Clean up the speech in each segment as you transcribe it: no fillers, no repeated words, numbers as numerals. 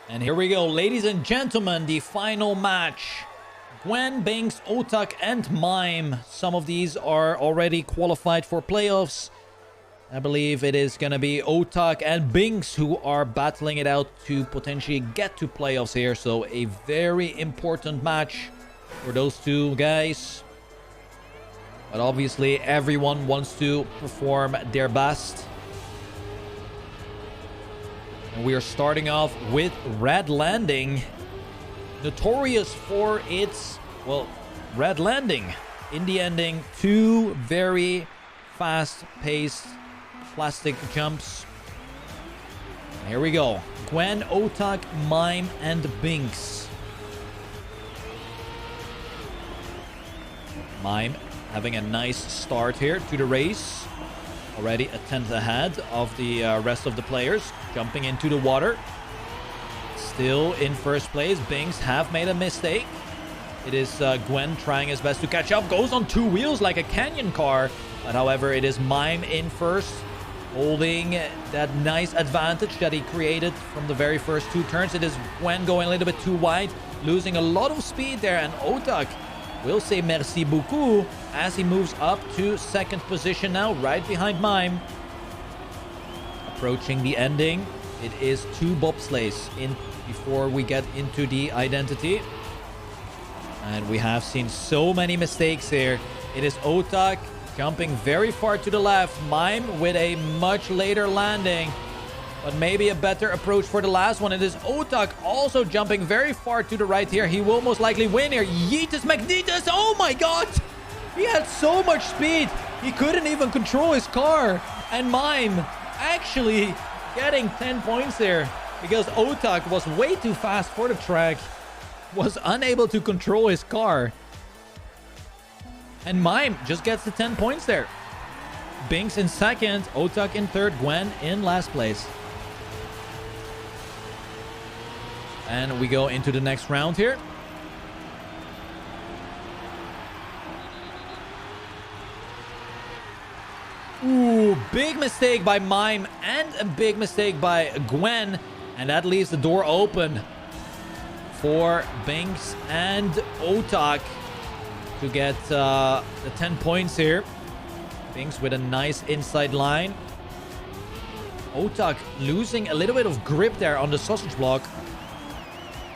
And here we go, ladies and gentlemen, the final match. Gwen, Binks, Otak, and Mime. Some of these are already qualified for playoffs. I believe it is going to be Otak and Binks who are battling it out to potentially get to playoffs here. So a very important match for those two guys. But obviously everyone wants to perform their best. And we are starting off with Red Landing. Notorious for its, well, red landing. In the ending, two very fast-paced plastic jumps. And here we go. Gwen, Otak, Mime, and Binks. Mime having a nice start here to the race. Already a tenth ahead of the rest of the players. Jumping into the water. Still in first place. Binks have made a mistake. It is Gwen trying his best to catch up. Goes on two wheels like a canyon car. But however, it is Mime in first. Holding that nice advantage that he created from the very first two turns. It is Gwen going a little bit too wide. Losing a lot of speed there. And Otak will say merci beaucoup as he moves up to second position now. Right behind Mime. Approaching the ending. It is two bobsleighs in before we get into the identity. And we have seen so many mistakes here. It is Otak jumping very far to the left. Mime with a much later landing. But maybe a better approach for the last one. It is Otak also jumping very far to the right here. He will most likely win here. Yeetus Magnetus. Oh my god! He had so much speed. He couldn't even control his car. And Mime actually getting 10 points there. Because Otak was way too fast for the track. Was unable to control his car. And Mime just gets the 10 points there. Binks in second. Otak in third. Gwen in last place. And we go into the next round here. Ooh, big mistake by Mime and a big mistake by Gwen. And that leaves the door open for Binks and Otak to get the 10 points here. Binks with a nice inside line. Otak losing a little bit of grip there on the sausage block.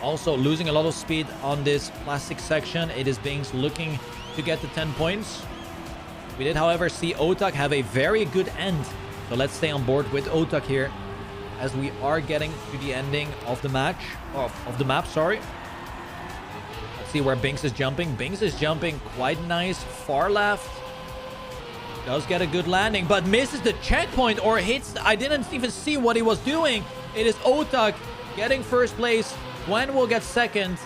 Also losing a lot of speed on this plastic section. It is Binks looking to get the 10 points. We did, however, see Otak have a very good end. So let's stay on board with Otak here as we are getting to the ending of the match. Of the map, sorry. Let's see where Binks is jumping. Binks is jumping quite nice. Far left. Does get a good landing, but misses the checkpoint or hits. I didn't even see what he was doing. It is Otak getting first place. Gwen will get second.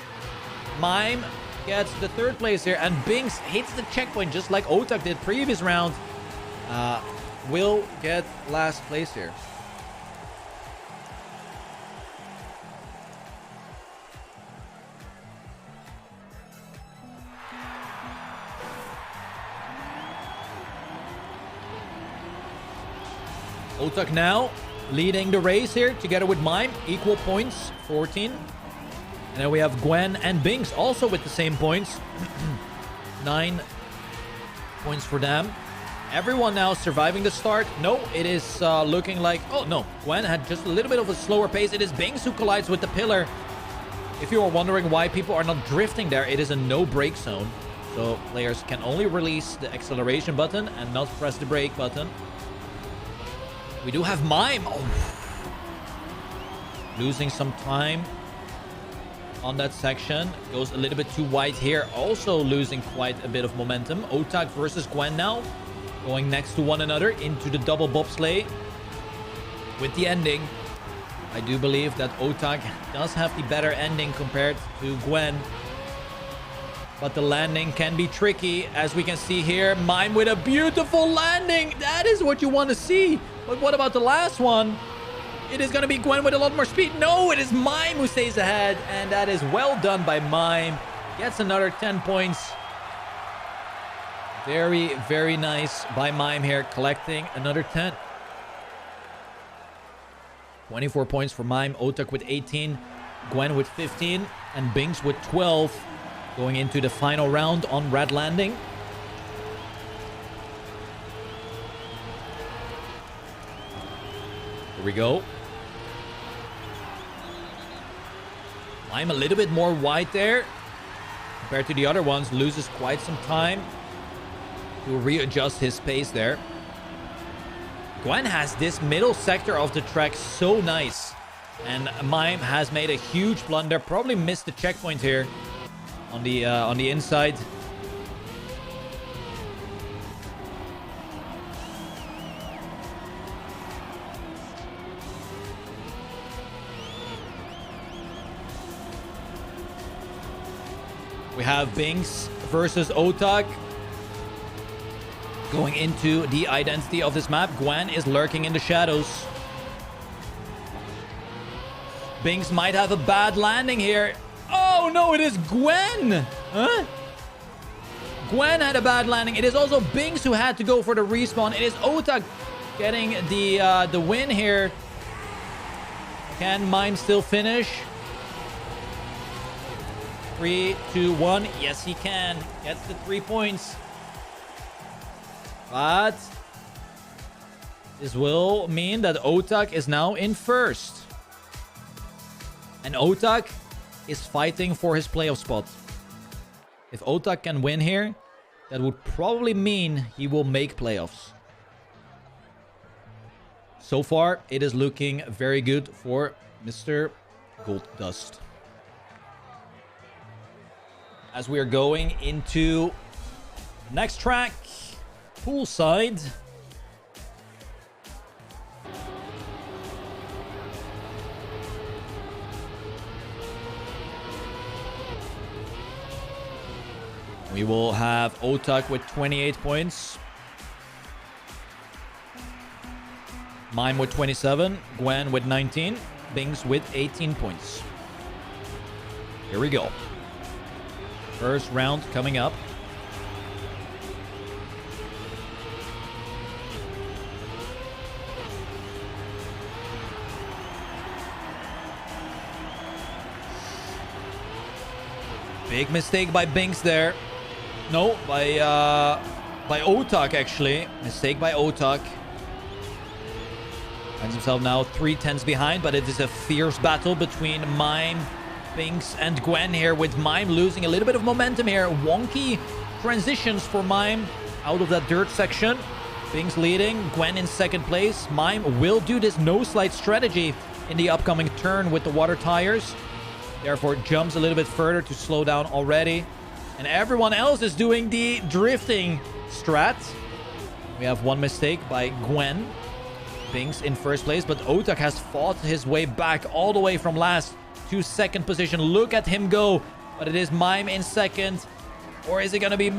Mime gets the third place here. And Binks hits the checkpoint just like Otak did previous round. Will get last place here. Otak now leading the race here together with Mime. Equal points, 14. And then we have Gwen and Binks also with the same points. 9 points for them. Everyone now surviving the start. No, it is looking like... Oh, no. Gwen had just a little bit of a slower pace. It is Binks who collides with the pillar. If you are wondering why people are not drifting there, it is a no brake zone. So players can only release the acceleration button and not press the brake button. We do have Mime. Oh. Losing some time on that section. Goes a little bit too wide here. Also losing quite a bit of momentum. Otak versus Gwen now. Going next to one another into the double bobsleigh. With the ending, I do believe that Otak does have the better ending compared to Gwen. But the landing can be tricky, as we can see here. Mime with a beautiful landing. That is what you want to see. But what about the last one? It is going to be Gwen with a lot more speed. No, it is Mime who stays ahead. And that is well done by Mime. Gets another 10 points. Very, very nice by Mime here, collecting another 10. 24 points for Mime. Otak with 18. Gwen with 15, and Binks with 12 going into the final round on Red Landing. Here we go. Mime a little bit more wide there compared to the other ones. Loses quite some time to readjust his pace there. Gwen has this middle sector of the track so nice. And Mime has made a huge blunder. Probably missed the checkpoint here on the inside. We have Binks versus Otak. Going into the identity of this map, Gwen is lurking in the shadows. Binks might have a bad landing here. Oh no, it is Gwen! Huh? Gwen had a bad landing. It is also Binks who had to go for the respawn. It is Otak getting the win here. Can Mime still finish? 3, 2, 1. Yes, he can. Gets the 3 points. But this will mean that Otak is now in first. And Otak is fighting for his playoff spot. If Otak can win here, that would probably mean he will make playoffs. So far, it is looking very good for Mr. Gold Dust. As we are going into next track, poolside. We will have Otak with 28 points. Mime with 27. Gwen with 19. Binks with 18 points. Here we go. First round coming up. Big mistake by Binks there. No, by Otak actually. Mistake by Otak. Finds himself now 3/10 behind, but it is a fierce battle between Mime, Binks, and Gwen here, with Mime losing a little bit of momentum here. Wonky transitions for Mime out of that dirt section. Binks leading, Gwen in second place. Mime will do this no-slide strategy in the upcoming turn with the water tires. Therefore, jumps a little bit further to slow down already. And everyone else is doing the drifting strat. We have one mistake by Gwen. Binks in first place, but Otak has fought his way back all the way from last to second position. Look at him go. But it is Mime in second. Or is it going to be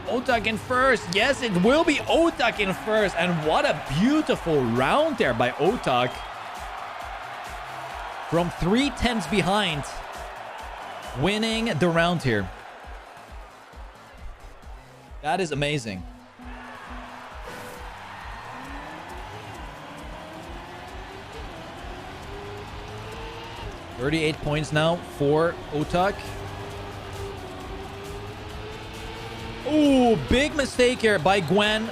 Otak in first? Yes, it will be Otak in first. And what a beautiful round there by Otak. From 3/10 behind, winning the round here. That is amazing. $38 points now for Otak. Ooh, big mistake here by Gwen.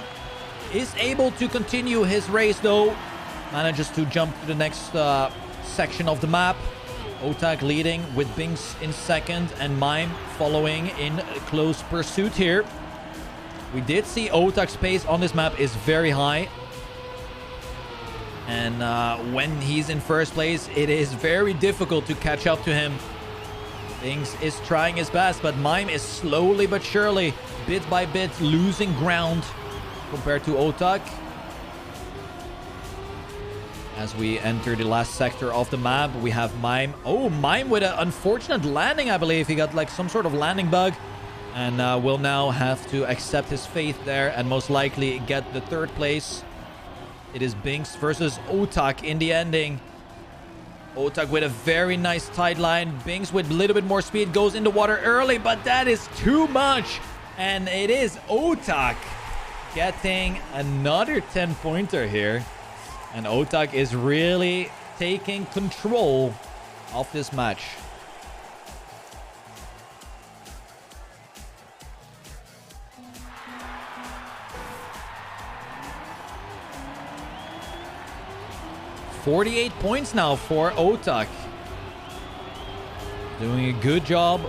Is able to continue his race though. Manages to jump to the next section of the map. Otak leading with Binks in second and Mime following in close pursuit here. We did see Otak's pace on this map is very high. And when he's in first place, it is very difficult to catch up to him. Binks is trying his best, but Mime is slowly but surely, bit by bit, losing ground compared to Otak. As we enter the last sector of the map, we have Mime. Oh, Mime with an unfortunate landing, I believe. He got like some sort of landing bug. And will now have to accept his fate there and most likely get the third place. It is Binks versus Otak in the ending. Otak with a very nice tight line. Binks with a little bit more speed goes in the water early, but that is too much. And it is Otak getting another 10-pointer here. And Otak is really taking control of this match. $48 points now for Otak. Doing a good job.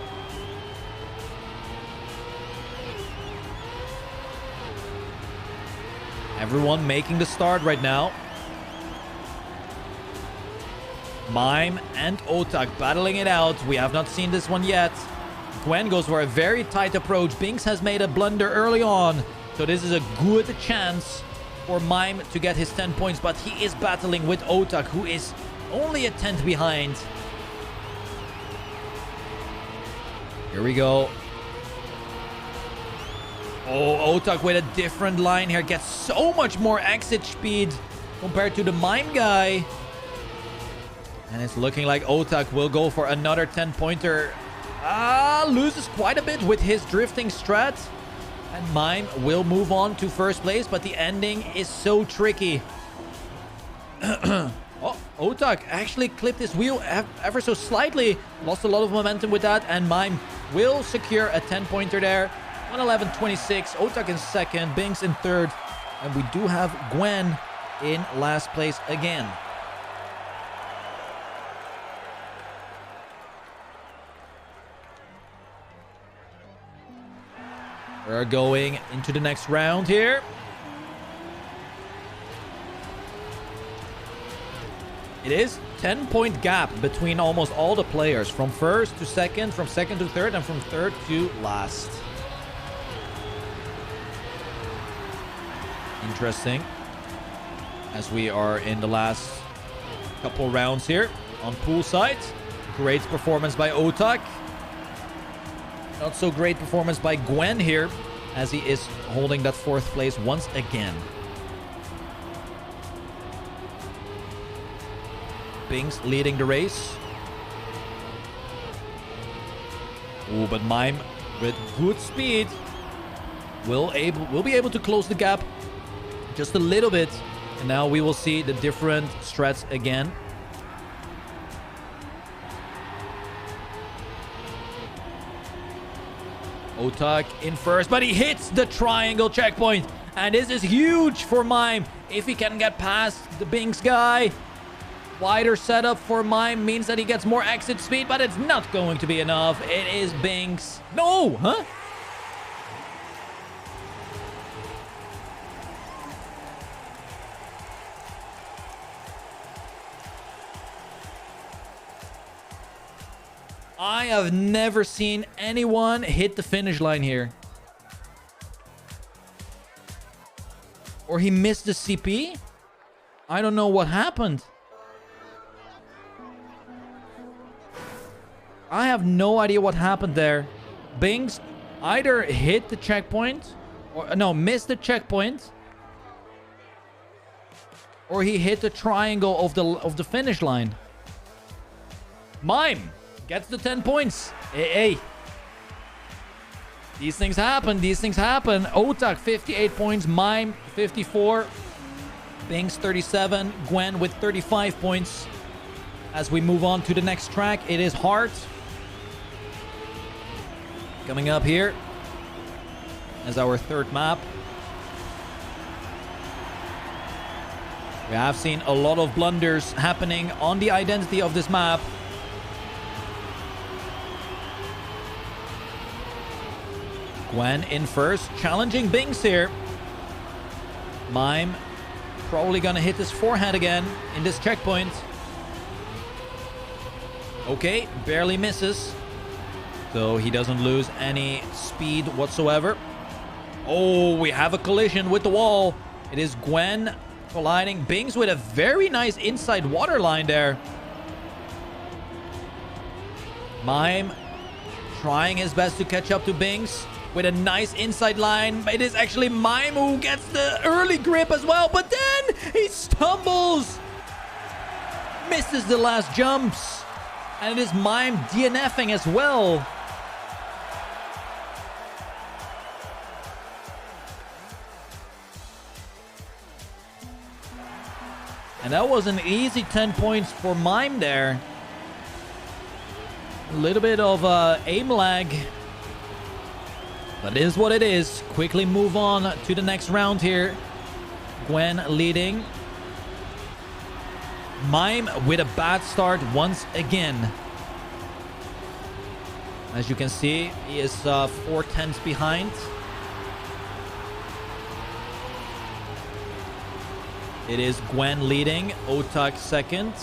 Everyone making the start right now. Mime and Otak battling it out. We have not seen this one yet. Gwen goes for a very tight approach. Binks has made a blunder early on. So this is a good chance for Mime to get his 10 points. But he is battling with Otak, who is only a tenth behind. Here we go. Oh, Otak with a different line here. Gets so much more exit speed compared to the Mime guy. And it's looking like Otak will go for another 10-pointer. Loses quite a bit with his drifting strat. And Mime will move on to first place, but the ending is so tricky. Oh, Otak actually clipped his wheel ever so slightly. Lost a lot of momentum with that, and Mime will secure a 10-pointer there. 111.26. Otak in second, Binks in third, and we do have Gwen in last place again. We're going into the next round here. It is 10-point gap between almost all the players, from first to second, from second to third, and from third to last. Interesting, as we are in the last couple rounds here on poolside. Great performance by Otak. Not so great performance by Gwen here, as he is holding that fourth place once again. Binks leading the race. Oh, but Mime with good speed will be able to close the gap just a little bit. And now we will see the different strats again. Otak in first, but he hits the triangle checkpoint. And this is huge for Mime. If he can get past the Binks guy. Wider setup for Mime means that he gets more exit speed, but it's not going to be enough. It is Binks. No, huh? I have never seen anyone hit the finish line here. Or he missed the CP? I don't know what happened. I have no idea what happened there. Binks either hit the checkpoint, or no, missed the checkpoint, or he hit the triangle of the finish line. Mime gets the 10 points. Hey. These things happen. These things happen. Otak 58 points. Mime 54. Binks 37. Gwen with 35 points. As we move on to the next track, it is Heart. Coming up here as our third map. We have seen a lot of blunders happening on the identity of this map. Gwen in first, challenging Binks here. Mime probably gonna hit his forehead again in this checkpoint. Okay, barely misses. So he doesn't lose any speed whatsoever. Oh, we have a collision with the wall. It is Gwen colliding. Binks with a very nice inside water line there. Mime trying his best to catch up to Binks with a nice inside line. It is actually Mime who gets the early grip as well. But then he stumbles. Misses the last jumps. And it is Mime DNFing as well. And that was an easy 10 points for Mime there. A little bit of aim lag. But it is what it is. Quickly move on to the next round here. Gwen leading. Mime with a bad start once again. As you can see, he is 4/10 behind. It is Gwen leading. Otak second.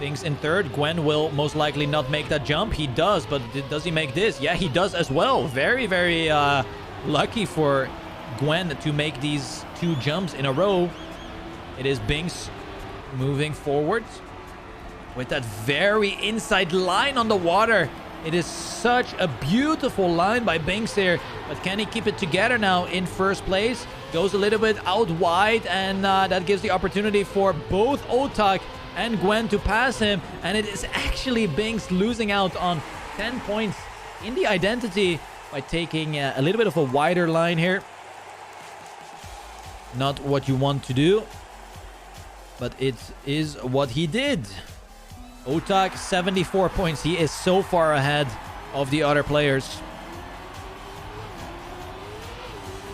Bings in third. Gwen will most likely not make that jump. He does, but does he make this? Yeah, he does as well. Very, very lucky for Gwen to make these 2 jumps in a row. It is Bings moving forward with that very inside line on the water. It is such a beautiful line by Bings here. But can he keep it together now in first place? Goes a little bit out wide, and that gives the opportunity for both Otak and Gwen to pass him. And it is actually Bings losing out on 10 points in the identity by taking a little bit of a wider line here. Not what you want to do, but it is what he did. Otak, 74 points. He is so far ahead of the other players.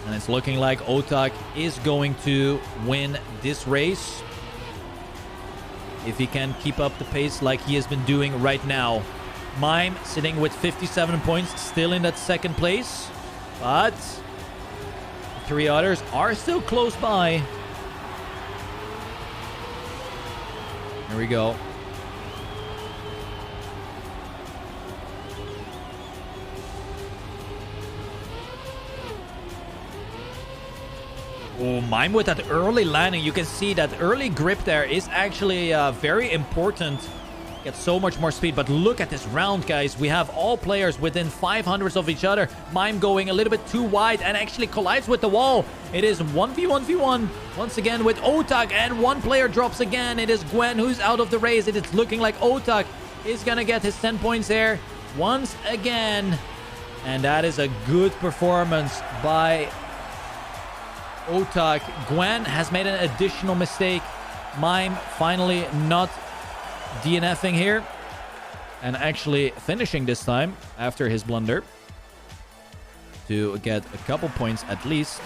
And it's looking like Otak is going to win this race, if he can keep up the pace like he has been doing right now. Mime sitting with 57 points, still in that second place. But 3 others are still close by. Here we go. Oh, Mime with that early landing. You can see that early grip there is actually very important. Get so much more speed. But look at this round, guys. We have all players within 500s of each other. Mime going a little bit too wide and actually collides with the wall. It is 1v1v1 once again with Otak, and 1 player drops again. It is Gwen who's out of the race. It is looking like Otak is gonna get his 10 points there once again. And that is a good performance by Otak. Gwen has made an additional mistake. Mime finally not DNFing here and actually finishing this time after his blunder to get a couple points at least.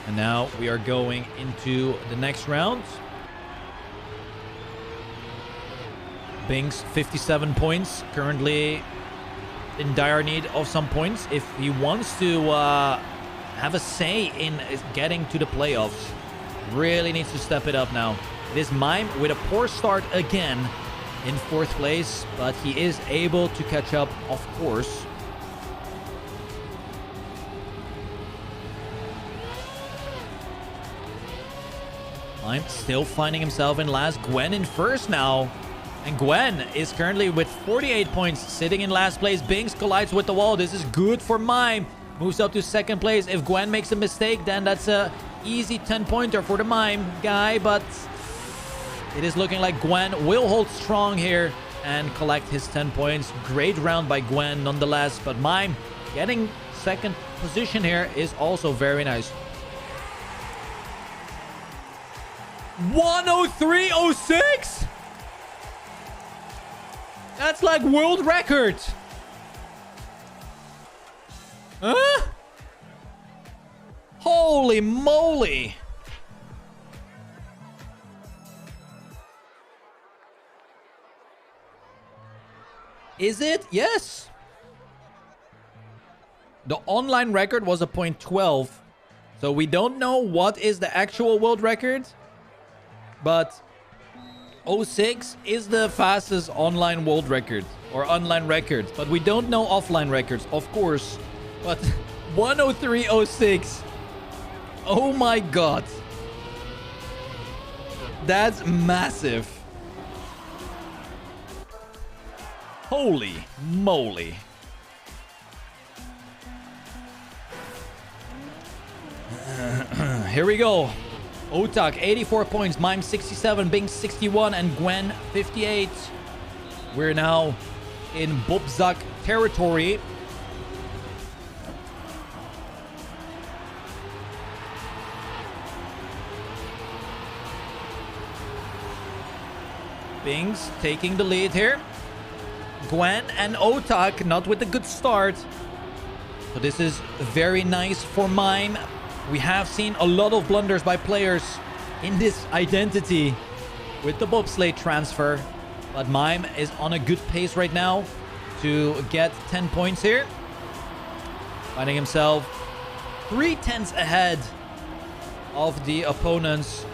And now we are going into the next round. Bings, 57 points, currently in dire need of some points if he wants to have a say in getting to the playoffs. Really needs to step it up now. It is Mime with a poor start again in 4th place, but he is able to catch up, of course. Mime still finding himself in last. Gwen in first now. And Gwen is currently with 48 points, sitting in last place. Bings collides with the wall. This is good for Mime. Moves up to 2nd place. If Gwen makes a mistake, then that's a easy 10-pointer for the Mime guy. But it is looking like Gwen will hold strong here and collect his 10 points. Great round by Gwen nonetheless. But Mime getting 2nd position here is also very nice. 103.06? That's like world record. Huh? Holy moly. Is it? Yes. The online record was a .12. So we don't know what is the actual world record. But 06 is the fastest online world record or online record, but we don't know offline records, of course. But 103.06, oh my god, that's massive. Holy moly. Here we go. Otak, 84 points. Mime, 67. Bing, 61. And Gwen, 58. We're now in Bobzak territory. Bings taking the lead here. Gwen and Otak not with a good start. So this is very nice for Mime. We have seen a lot of blunders by players in this identity with the bobsleigh transfer. But Mime is on a good pace right now to get 10 points here. Finding himself 3/10 ahead of the opponents.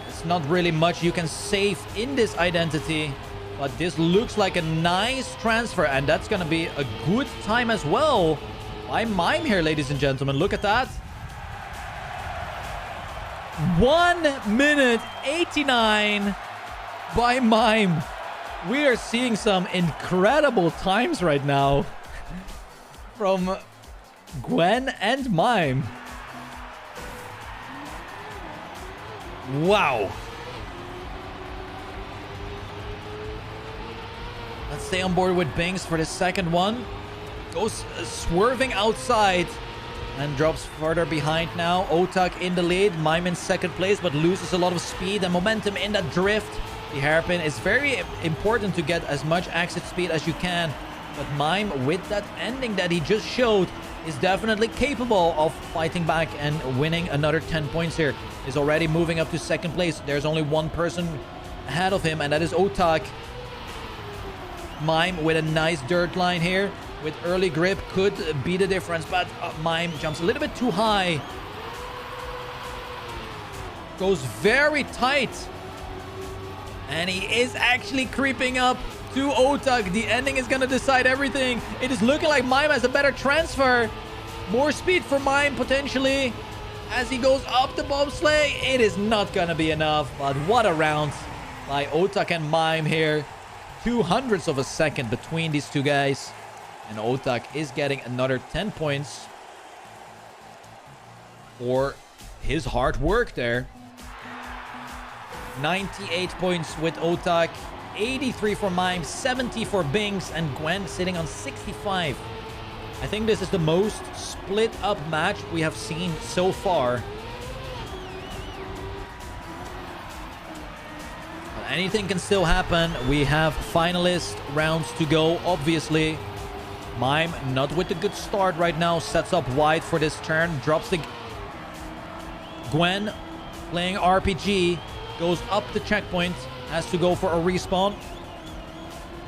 It's not really much you can save in this identity. But this looks like a nice transfer. And that's going to be a good time as well by Mime here, ladies and gentlemen. Look at that. 1 minute 89 by Mime. We are seeing some incredible times right now from Gwen and Mime. Wow. Let's stay on board with Bings for the second one. Goes swerving outside and drops further behind now. Otak in the lead. Mime in second place, but loses a lot of speed and momentum in that drift. The hairpin is very important to get as much exit speed as you can. But Mime, with that ending that he just showed, is definitely capable of fighting back and winning another 10 points here. Is already moving up to second place. There's only one person ahead of him, and that is Otak. Mime with a nice dirt line here. With early grip could be the difference, but Mime jumps a little bit too high. Goes very tight. And he is actually creeping up to Otak. The ending is going to decide everything. It is looking like Mime has a better transfer. More speed for Mime potentially. As he goes up the bobsleigh, it is not going to be enough. But what a round by Otak and Mime here. 200ths of a second between these two guys. And Otak is getting another 10 points for his hard work there. 98 points with Otak. 83 for Mime. 70 for Bings. And Gwen sitting on 65. I think this is the most split up match we have seen so far. Anything can still happen. We have finalist rounds to go, obviously. Mime not with a good start right now. Sets up wide for this turn. Drops the... Gwen playing RPG. Goes up the checkpoint. Has to go for a respawn.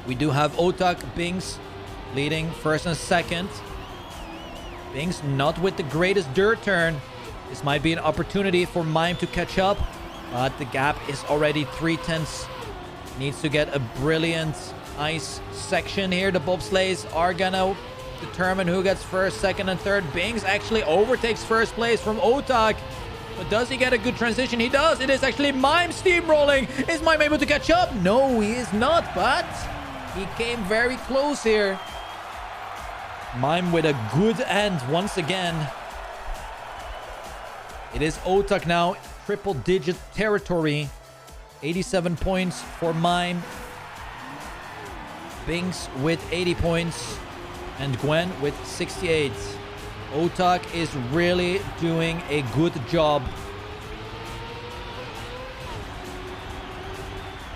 We do have Otak, Bings leading first and second. Bings not with the greatest dirt turn. This might be an opportunity for Mime to catch up. But the gap is already 3/10. Needs to get a brilliant ice section here. The bobsleighs are gonna determine who gets first, second, and third. Bings actually overtakes first place from Otak. But does he get a good transition? He does. It is actually Mime steamrolling. Is Mime able to catch up? No, he is not. But he came very close here. Mime with a good end once again. It is Otak now. Triple-digit territory. 87 points for Mime. Bings with 80 points. And Gwen with 68. Otak is really doing a good job.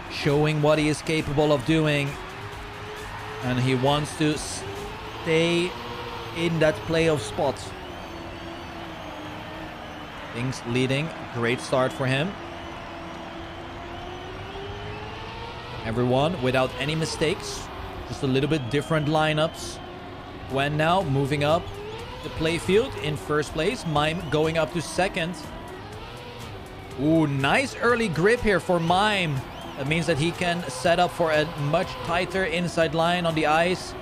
Showing what he is capable of doing. And he wants to stay in that playoff spot. Bings leading. Great start for him. Everyone without any mistakes. Just a little bit different lineups. Gwen now moving up the playfield in first place. Mime going up to second. Ooh, nice early grip here for Mime. That means that he can set up for a much tighter inside line on the ice.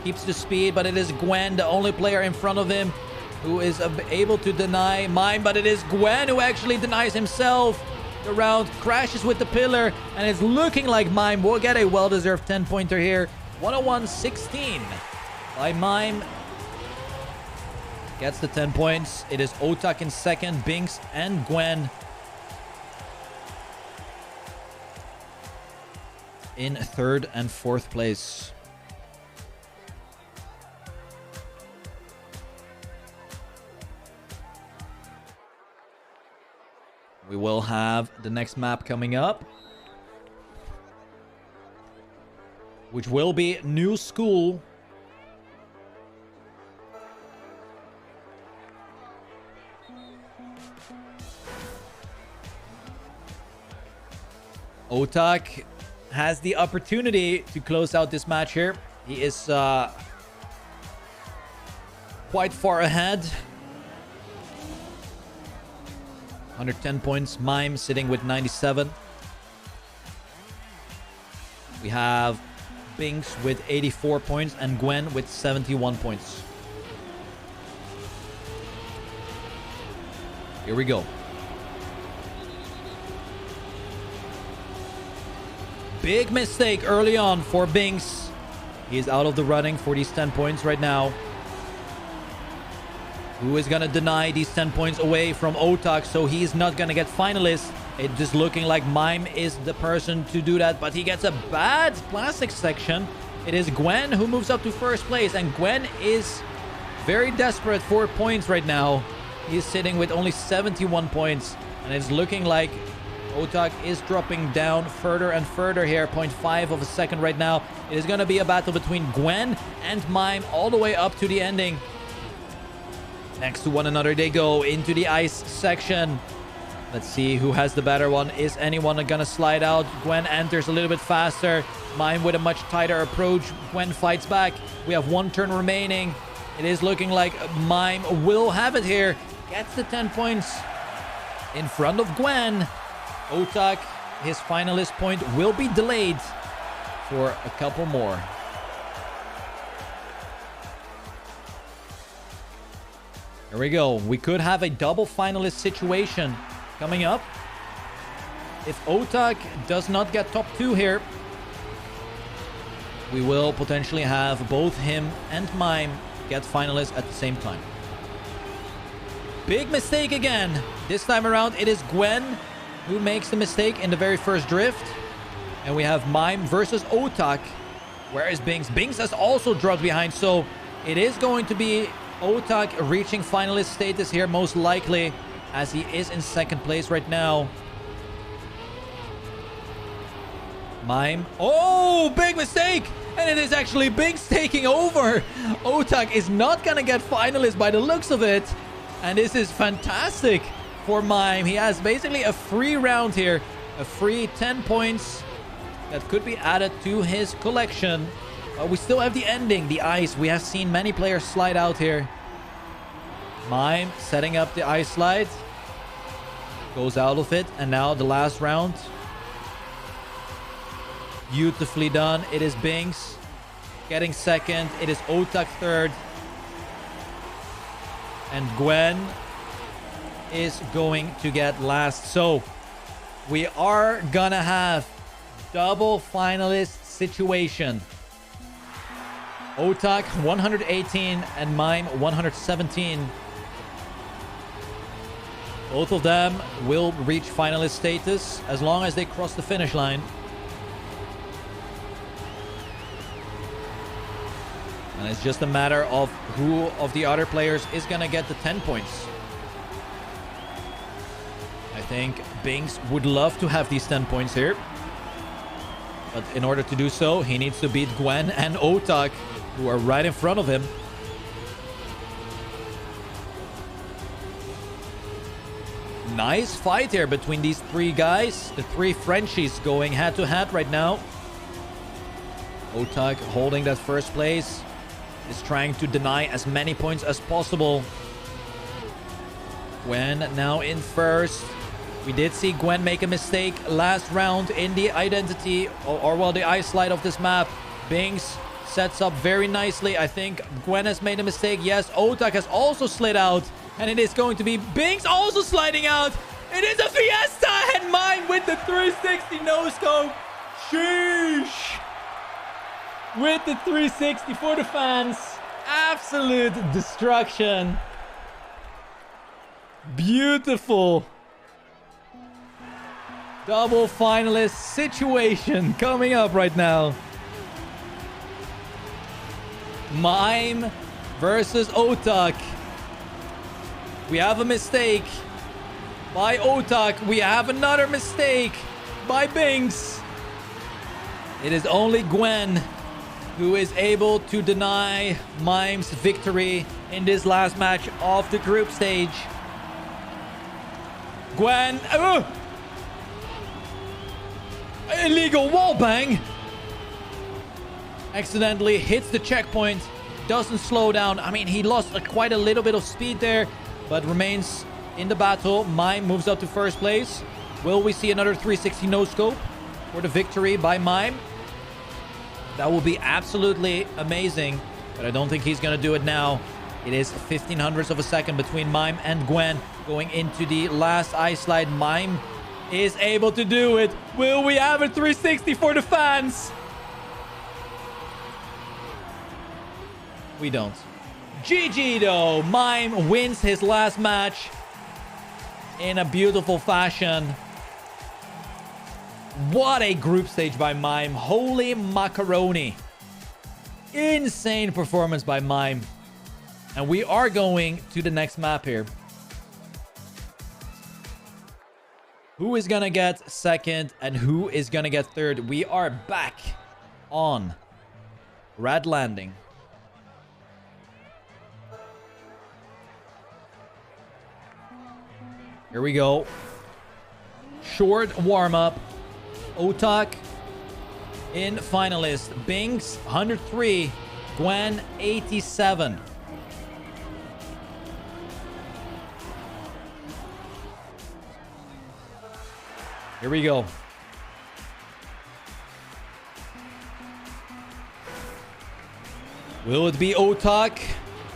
Keeps the speed, but it is Gwen, the only player in front of him, who is able to deny Mime, but it is Gwen who actually denies himself. The round crashes with the pillar, and it's looking like Mime will get a well-deserved 10-pointer here. 101-16 by Mime. Gets the 10 points. It is Otak in second, Bings and Gwen in third and fourth place. We will have the next map coming up. which will be new school. Otak has the opportunity to close out this match here. He is quite far ahead. 110 points. Mime sitting with 97. We have Binks with 84 points and Gwen with 71 points. Here we go. Big mistake early on for Binks. He's out of the running for these 10 points right now. Who is going to deny these 10 points away from Otak, so he's not going to get finalist. It's just looking like Mime is the person to do that, but he gets a bad plastic section. It is Gwen who moves up to first place, and Gwen is very desperate for points right now. He's sitting with only 71 points, and it's looking like Otak is dropping down further and further here. 0.5 of a second right now. It is going to be a battle between Gwen and Mime all the way up to the ending. Next to one another they go into the ice section. Let's see who has the better one. Is anyone going to slide out? Gwen enters a little bit faster. Mime with a much tighter approach. Gwen fights back. We have one turn remaining. It is looking like Mime will have it here. Gets the 10 points in front of Gwen. Otak, his finalist point will be delayed for a couple more. Here we go. We could have a double finalist situation coming up. If Otak does not get top 2 here, we will potentially have both him and Mime get finalists at the same time. Big mistake again. This time around, it is Gwen who makes the mistake in the very first drift. And we have Mime versus Otak. Where is Binks? Binks has also dropped behind, so it is going to be Otak reaching finalist status here, most likely, as he is in second place right now. Mime. Oh, big mistake! And it is actually Binks taking over. Otak is not gonna get finalist by the looks of it. And this is fantastic for Mime. He has basically a free round here. A free 10 points that could be added to his collection. But we still have the ending, the ice. We have seen many players slide out here. Mime setting up the ice slide. Goes out of it. And now the last round. Beautifully done. It is Binks getting second. It is Otak third. And Gwen is going to get last. So we are gonna have double finalist situation. Otak 118 and Mime 117. Both of them will reach finalist status as long as they cross the finish line. And it's just a matter of who of the other players is going to get the 10 points. I think Binks would love to have these 10 points here. But in order to do so, he needs to beat Gwen and Otak, who are right in front of him. Nice fight here between these three guys. The three Frenchies going head to head right now. Otak holding that first place. Is trying to deny as many points as possible. Gwen now in first. We did see Gwen make a mistake last round in the identity or well, the ice slide of this map. Binks sets up very nicely. I think Gwen has made a mistake. Yes, Otak has also slid out. And it is going to be Binks also sliding out. It is a fiesta and Mime with the 360 no-scope. Sheesh. With the 360 for the fans. Absolute destruction. Beautiful. Double finalist situation coming up right now. Mime versus Otak. We have a mistake by Otak. We have another mistake by Binks. It is only Gwen who is able to deny Mime's victory in this last match of the group stage. Gwen. Illegal wallbang. Accidentally hits the checkpoint. Doesn't slow down. I mean, he lost quite a little bit of speed there, but remains in the battle. Mime moves up to first place. Will we see another 360 no-scope for the victory by Mime? That will be absolutely amazing, but I don't think he's going to do it now. It is 1500ths of a second between Mime and Gwen going into the last ice slide. Mime is able to do it. Will we have a 360 for the fans? We don't. GG though. Mime wins his last match in a beautiful fashion. What a group stage by Mime. Holy macaroni. Insane performance by Mime. And we are going to the next map here. Who is gonna get second and who is gonna get third? We are back on Red Landing. Here we go. Short warm-up. Otak in finalist. Binks 103. Gwen 87. Here we go. Will it be Otak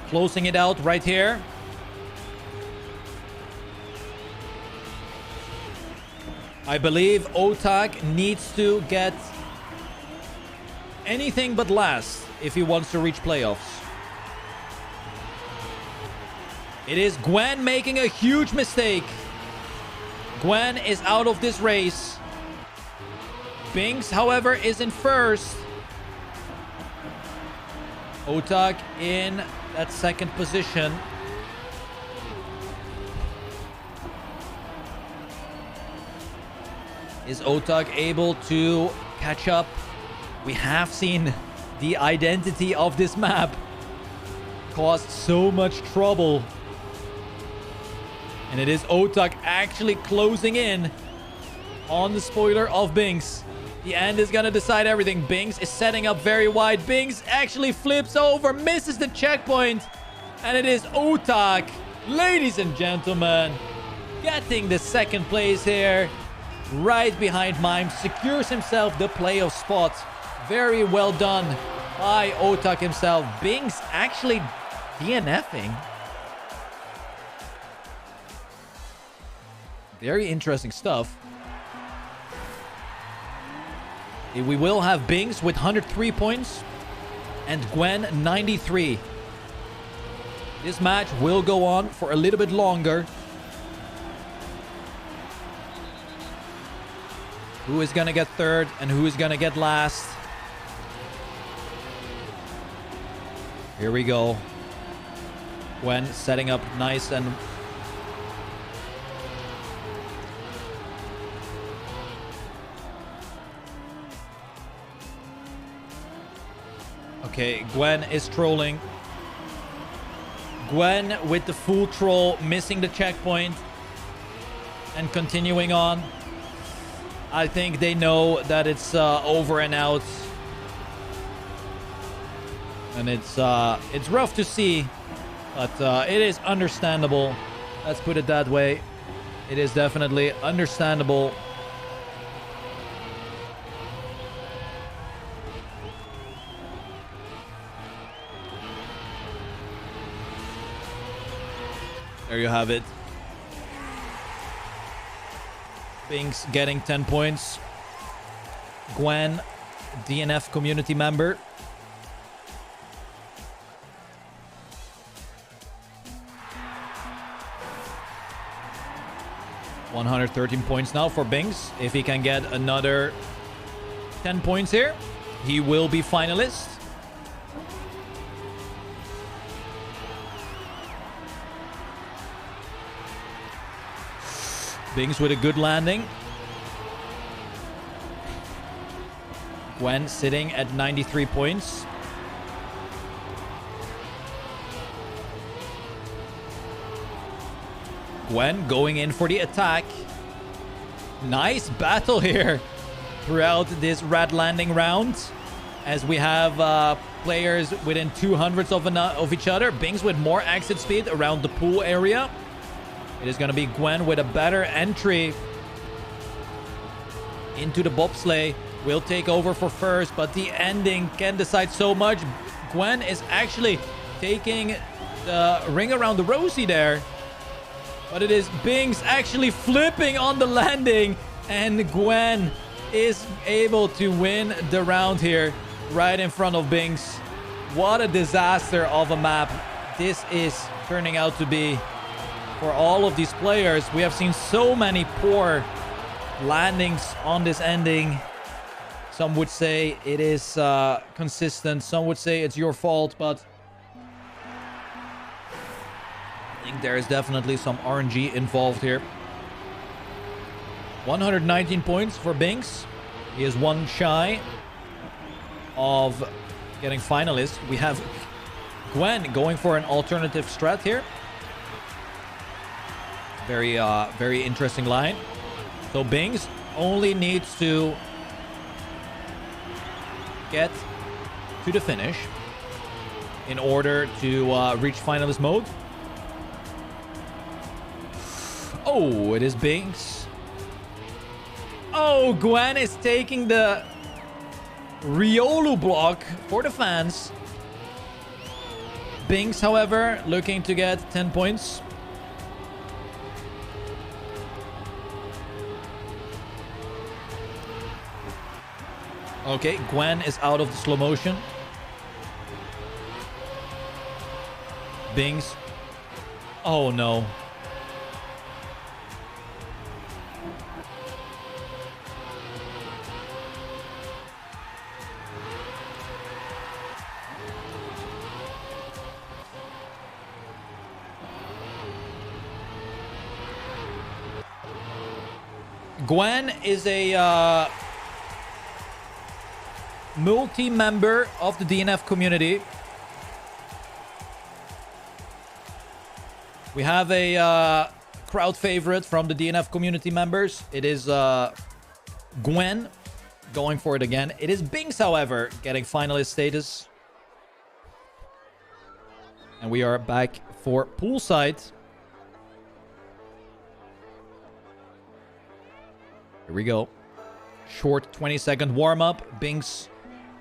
closing it out right here? I believe Otak needs to get anything but last if he wants to reach playoffs. It is Gwen making a huge mistake. Gwen is out of this race. Binks, however, is in first. Otak in that second position. Is Otak able to catch up? We have seen the identity of this map cause so much trouble. And it is Otak actually closing in on the spoiler of Binks. The end is going to decide everything. Binks is setting up very wide. Binks actually flips over, misses the checkpoint. And it is Otak, ladies and gentlemen, getting the second place here. Right behind Mime, secures himself the playoff spot. Very well done by Otak himself. Binks actually DNFing. Very interesting stuff. We will have Binks with 103 points and Gwen 93. This match will go on for a little bit longer. Who is going to get third and who is going to get last? Here we go. Gwen setting up nice and... Okay, Gwen is trolling. Gwen with the full troll, missing the checkpoint and continuing on. I think they know that it's over and out. And it's rough to see, but it is understandable. Let's put it that way. It is definitely understandable. There you have it. Binks getting 10 points. Gwen, DNF community member. $113 points now for Binks. If he can get another 10 points here, he will be finalist. Binks with a good landing. Gwen sitting at 93 points. Gwen going in for the attack. Nice battle here throughout this red landing round, as we have players within 200s of each other. Binks with more exit speed around the pool area. It is going to be Gwen with a better entry into the bobsleigh. Will take over for first, but the ending can decide so much. Gwen is actually taking the ring around the rosy there. But it is Binks actually flipping on the landing. And Gwen is able to win the round here right in front of Binks. What a disaster of a map this is turning out to be for all of these players. We have seen so many poor landings on this ending. Some would say it is consistent. Some would say it's your fault, but I think there is definitely some RNG involved here. 119 points for Binks. He is one shy of getting finalist. We have Gwen going for an alternative strat here. Very interesting line. So Binks only needs to get to the finish in order to reach finalist mode. Oh, it is Binks. Oh, Gwen is taking the Riolu block for the fans. Binks, however, looking to get 10 points. Okay, Gwen is out of the slow motion. Binks. Oh, no. Gwen is a multi-member of the DNF community. We have a crowd favorite from the DNF community members. It is Gwen going for it again. It is Binks, however, getting finalist status. And we are back for poolside. Here we go. Short 20-second warm-up. Binks,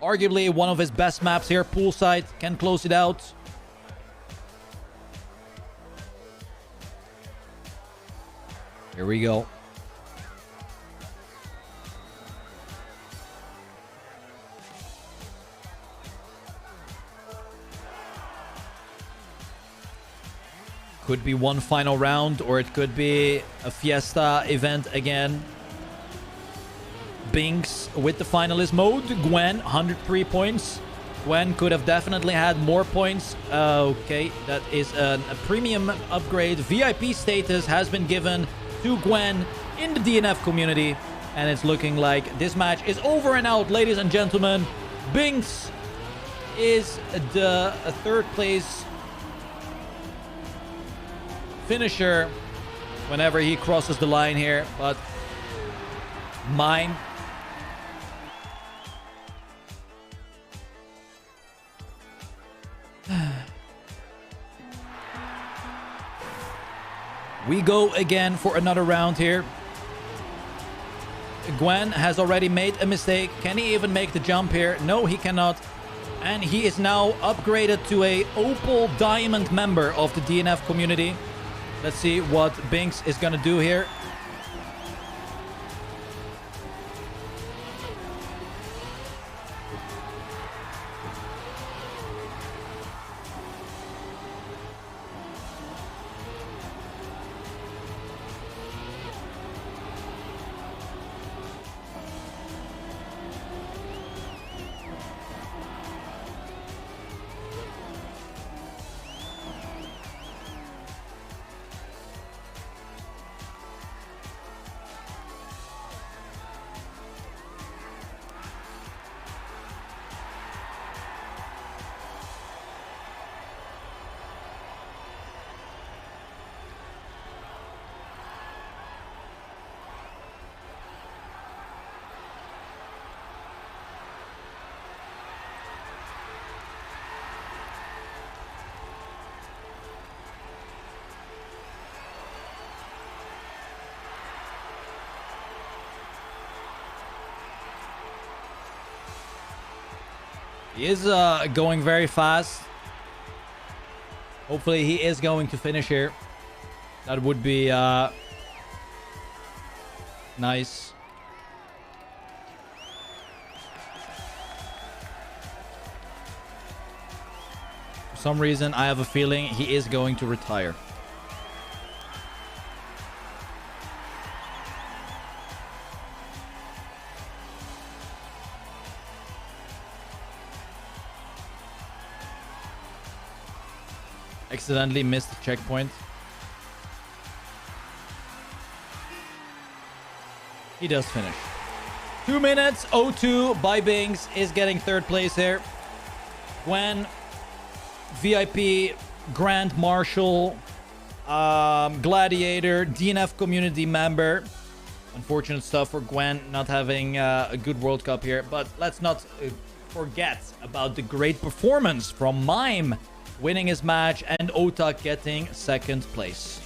arguably one of his best maps here. Poolside can close it out. Here we go. Could be one final round, or it could be a fiesta event again. Binks with the finalist mode. Gwen, 103 points. Gwen could have definitely had more points. Okay, that is a premium upgrade. VIP status has been given to Gwen in the DNF community. And it's looking like this match is over and out, ladies and gentlemen. Binks is the third place finisher whenever he crosses the line here. But Mime, we go again for another round here. Gwen has already made a mistake. Can he even make the jump here? No, he cannot. And he is now upgraded to a Opal Diamond member of the DNF community. Let's see what Binks is going to do here. He is going very fast. Hopefully he is going to finish here. That would be nice. For some reason, I have a feeling he is going to retire. Accidentally missed the checkpoint. He does finish. 2 minutes 02 by Bings is getting third place here. Gwen, VIP, Grand Marshal, Gladiator, DNF community member. Unfortunate stuff for Gwen not having a good World Cup here. But let's not forget about the great performance from Mime winning his match and Otak getting second place.